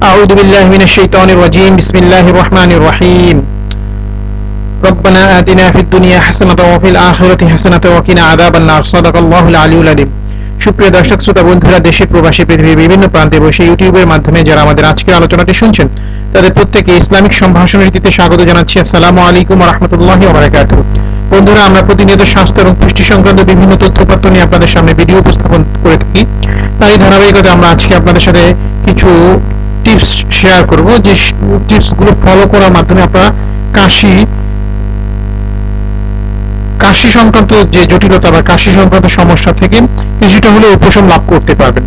أعوذ بالله من الشيطان الرجيم بسم الله الرحمن الرحيم ربنا آتنا في الدنيا حسنة وفي الآخرة حسنة وقنا عذاب النار صدق الله العلي العظيم সুপ্রিয় দর্শক শ্রোতা বন্ধুরা, দেশে প্রবাসী পৃথিবীর বিভিন্ন প্রান্তে বসে ইউটিউবের মাধ্যমে যারা আমাদের আজকের আলোচনাটি শুনছেন তাদের প্রত্যেককে ইসলামিক সম্ভাষণ রীতিতে স্বাগত জানাচ্ছি। আসসালামু আলাইকুম ওয়া রাহমাতুল্লাহি ওয়া বারাকাতুহু। বন্ধুরা, আমরা প্রতিনিয়ত স্বাস্থ্য এবং পুষ্টি সংক্রান্ত বিভিন্ন তথ্যপত্র নিয়ে আপনাদের সামনে ভিডিও উপস্থাপন করে থাকি। তারই ধারাবাহিকতায় আমরা আজকে আপনাদের সাথে কিছু টিপস শেয়ার করব, যে টিপসগুলো ফলো করার মাধ্যমে আপনারা কাশি সংক্রান্ত যে জটিলতা বা কাশি সংক্রান্ত সমস্যা থেকে কিছুটা হলে উপশম লাভ করতে পারবেন।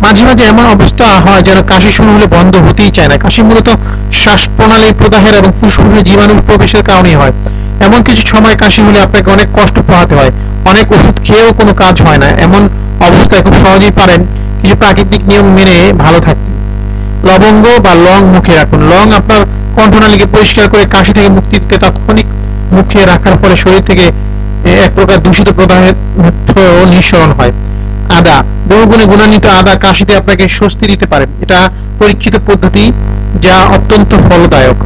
মাঝে মাঝে এমন অবস্থা হয় যেন কাশি শুরু হলে বন্ধ হতেই চায় না। কাশি মূলত শ্বাস প্রণালীর প্রদাহের এবং ফুসফুসে জীবাণুর প্রবেশের কারণেই হয়। এমন কিছু সময় কাশি হলে আপনাকে অনেক কষ্ট পোহাতে হয়, অনেক ওষুধ খেয়েও কোনো কাজ হয় না। এমন অবস্থায় খুব সহজেই পারেন কিছু প্রাকৃতিক নিয়ম মেনে ভালো থাকতে। লবঙ্গ বা লং মুখে রাখুন। লং আপনার কণ্ঠনালীকে পরিষ্কার করে কাশি থেকে মুক্তি দিতে তাৎক্ষণিক মুখে রাখার ফলে শরীর থেকে এক প্রকার দূষিত প্রদাহের নিঃসরণ হয়। আদা, বহুগুণে গুণান্বিত আদা কাশিতে আপনাকে স্বস্তি দিতে পারে। এটা পরীক্ষিত পদ্ধতি যা অত্যন্ত ফলদায়ক।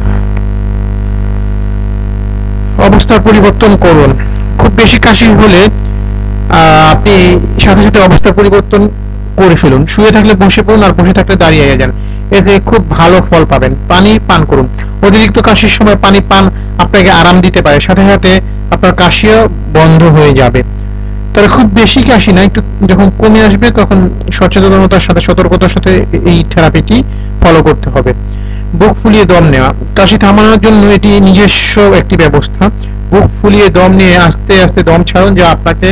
অবস্থার পরিবর্তন করুন। খুব বেশি কাশি হলে আপনি সাথে সাথে অবস্থা পরিবর্তন করে ফেলুন। শুয়ে থাকলে বসে পড়ুন, আর বসে থাকলে দাঁড়িয়ে যান। এতে খুব ভালো ফল পাবেন। পানি পান করুন। অতিরিক্ত কাশির সময় পানি পান আপনাকে আরাম দিতে পারে, সাথে সাথে আপনার কাশিও বন্ধ হয়ে যাবে। তবে খুব বেশি কাশি না, একটু যখন কমে আসবে তখন সচেতনতার সাথে সতর্কতার সাথে এই থেরাপিটি ফলো করতে হবে। বুক ফুলিয়ে দম নেওয়া। কাশি থামানোর জন্য এটি নিজস্ব একটি ব্যবস্থা। বুক ফুলিয়ে দম নিয়ে আস্তে আস্তে দম ছাড়ুন, যা আপনাকে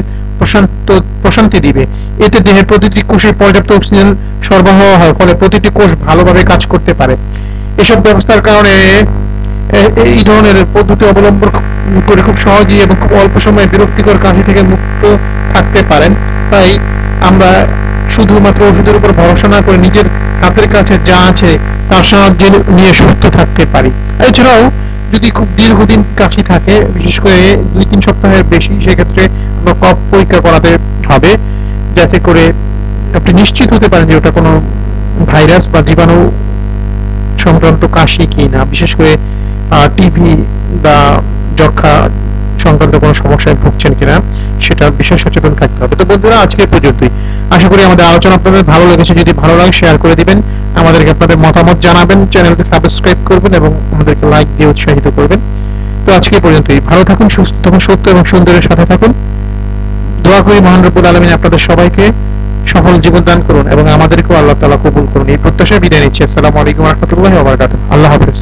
প্রশান্তি দিবে। এতে দেহের প্রতিটি কোষে পর্যাপ্ত অক্সিজেন সরবরাহ হয়, ফলে প্রতিটি কোষ ভালোভাবে কাজ করতে পারে। এসব ব্যবস্থার কারণে এই ধরনের পদ্ধতি অবলম্বন করে খুব সহজেই এবং খুব অল্প সময়ে বিরক্তিকর কাশি থেকে মুক্ত থাকতে পারেন। তাই আমরা শুধুমাত্র ওষুধের উপর ভরসা না করে নিজের হাতের কাছে যা আছে তার সাহায্য নিয়ে সুস্থ থাকতে পারি। এছাড়াও যদি খুব দীর্ঘদিন কাশি থাকে, বিশেষ করে 2-3 সপ্তাহের বেশি, সেক্ষেত্রে আমরা কফ পরীক্ষা করাতে হবে, যাতে করে আপনি নিশ্চিত হতে পারেন যে ওটা কোনো ভাইরাস বা জীবাণু সংক্রান্ত কাশি কিনা। বিশেষ করে টিভি বা যক্ষা সংক্রান্ত কোনো সমস্যায় ভুগছেন কিনা সেটা বিশেষ সচেতন থাকতে হবে। তো বন্ধুরা, আজকে পর্যন্তই। আশা করি আমাদের আলোচনা আপনাদের ভালো লেগেছে। যদি ভালো লাগে শেয়ার করে দিবেন, আমাদেরকে আপনাদের মতামত জানাবেন, চ্যানেলটি সাবস্ক্রাইব করবেন এবং আমাদেরকে লাইক দিয়ে উৎসাহিত করবেন। তো আজকে পর্যন্তই। ভালো থাকুন, সুস্থ থাকুন, সত্য এবং সুন্দরের সাথে থাকুন। দোয়া করি মহান রব্বুল আলামিন আপনাদের সবাইকে সফল জীবন দান করুন এবং আমাদেরকেও আল্লাহ তাআলা কবুল করুন। এই প্রত্যাশায় বিদায় নিচ্ছি। আসসালামু আলাইকুম ওয়া রাহমাতুল্লাহি ওয়া বারাকাতুহু। আল্লাহ হাফেজ।